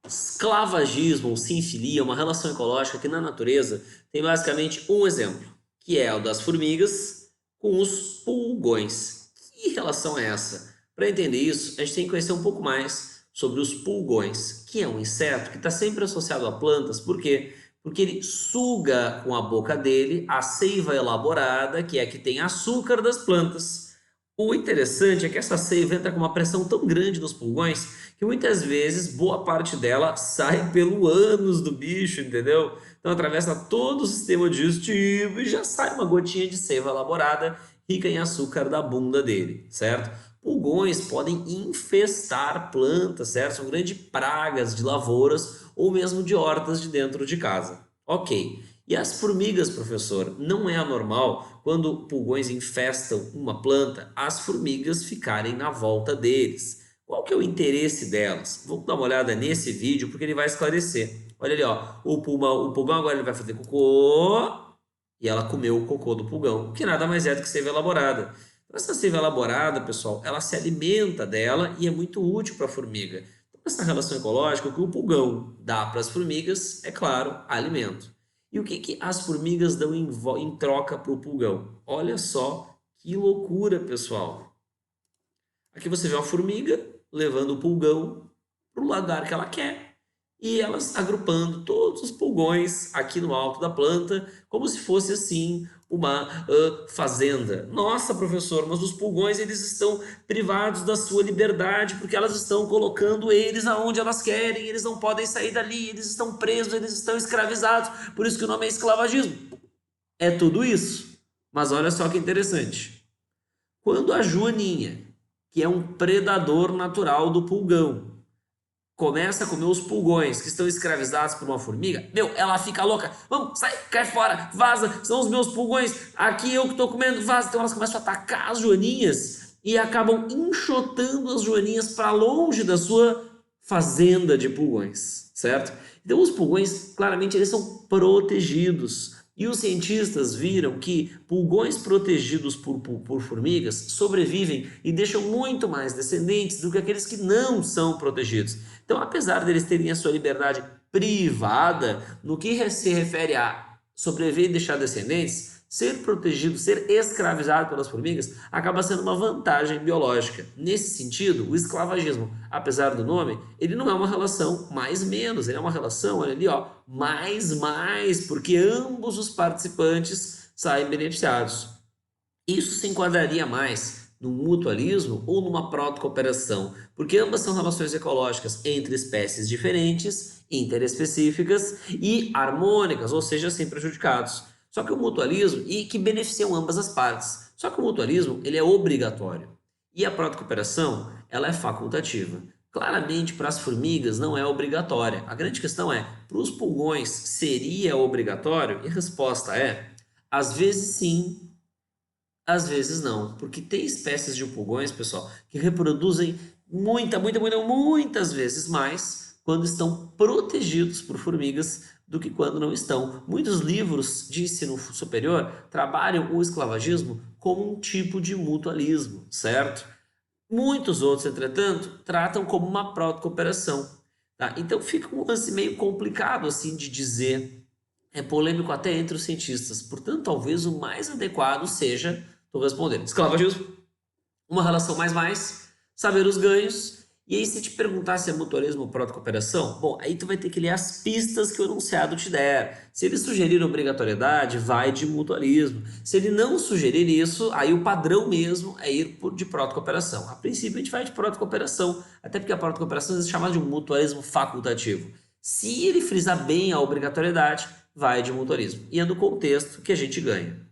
Esclavagismo ou sinfilia é uma relação ecológica que na natureza tem basicamente um exemplo, que é o das formigas com os pulgões. Que relação é essa? Para entender isso, a gente tem que conhecer um pouco mais sobre os pulgões, que é um inseto que está sempre associado a plantas. Por quê? Porque ele suga com a boca dele a seiva elaborada, que é a que tem açúcar das plantas. O interessante é que essa seiva entra com uma pressão tão grande nos pulgões que muitas vezes boa parte dela sai pelo ânus do bicho, entendeu? Então atravessa todo o sistema digestivo e já sai uma gotinha de seiva elaborada rica em açúcar da bunda dele, certo? Pulgões podem infestar plantas, certo? São grandes pragas de lavouras ou mesmo de hortas de dentro de casa. Ok. E as formigas, professor, não é anormal quando pulgões infestam uma planta, as formigas ficarem na volta deles. Qual que é o interesse delas? Vamos dar uma olhada nesse vídeo porque ele vai esclarecer. Olha ali, ó, o pulgão agora ele vai fazer cocô e ela comeu o cocô do pulgão, que nada mais é do que seiva elaborada. Então, essa seiva elaborada, pessoal, ela se alimenta dela e é muito útil para a formiga. Então, essa relação ecológica, o que o pulgão dá para as formigas é, claro, alimento. E o que, que as formigas dão em troca para o pulgão? Olha só que loucura, pessoal. Aqui você vê uma formiga levando o pulgão para o lugar que ela quer e elas agrupando todos os pulgões aqui no alto da planta, como se fosse assim uma fazenda. Nossa, professor, mas os pulgões eles estão privados da sua liberdade porque elas estão colocando eles aonde elas querem, eles não podem sair dali, eles estão presos, eles estão escravizados, por isso que o nome é esclavagismo. É tudo isso. Mas olha só que interessante. Quando a joaninha, que é um predador natural do pulgão, começa a comer os pulgões que estão escravizados por uma formiga, meu, ela fica louca. Vamos, sai, cai fora, vaza, são os meus pulgões, aqui eu que estou comendo, vaza. Então elas começam a atacar as joaninhas e acabam enxotando as joaninhas para longe da sua fazenda de pulgões, certo? Então os pulgões, claramente, eles são protegidos. E os cientistas viram que pulgões protegidos por formigas sobrevivem e deixam muito mais descendentes do que aqueles que não são protegidos. Então, apesar deles terem a sua liberdade privada, no que se refere a sobreviver e deixar descendentes, ser protegido, ser escravizado pelas formigas, acaba sendo uma vantagem biológica. Nesse sentido, o esclavagismo, apesar do nome, ele não é uma relação mais-menos, ele é uma relação, olha ali, ó, mais, porque ambos os participantes saem beneficiados. Isso se enquadraria mais num mutualismo ou numa proto-cooperação, porque ambas são relações ecológicas entre espécies diferentes, interespecíficas e harmônicas, ou seja, sem prejudicados. Só que o mutualismo, e que beneficiam ambas as partes. Só que o mutualismo, ele é obrigatório. E a proto-cooperação, ela é facultativa. Claramente, para as formigas não é obrigatória. A grande questão é, para os pulgões seria obrigatório? E a resposta é, às vezes sim, às vezes não, porque tem espécies de pulgões, pessoal, que reproduzem muitas vezes mais quando estão protegidos por formigas do que quando não estão. Muitos livros de ensino superior trabalham o esclavagismo como um tipo de mutualismo, certo? Muitos outros, entretanto, tratam como uma proto-cooperação, tá? Então fica um lance meio complicado assim de dizer, é polêmico até entre os cientistas. Portanto, talvez o mais adequado seja, estou respondendo, esclavagismo, uma relação mais, saber os ganhos. E aí, se te perguntar se é mutualismo ou proto-cooperação, bom, aí tu vai ter que ler as pistas que o enunciado te der. Se ele sugerir obrigatoriedade, vai de mutualismo. Se ele não sugerir isso, aí o padrão mesmo é ir de proto-cooperação. A princípio, a gente vai de proto-cooperação, até porque a proto-cooperação é chamada de um mutualismo facultativo. Se ele frisar bem a obrigatoriedade, vai de mutualismo. E é no contexto que a gente ganha.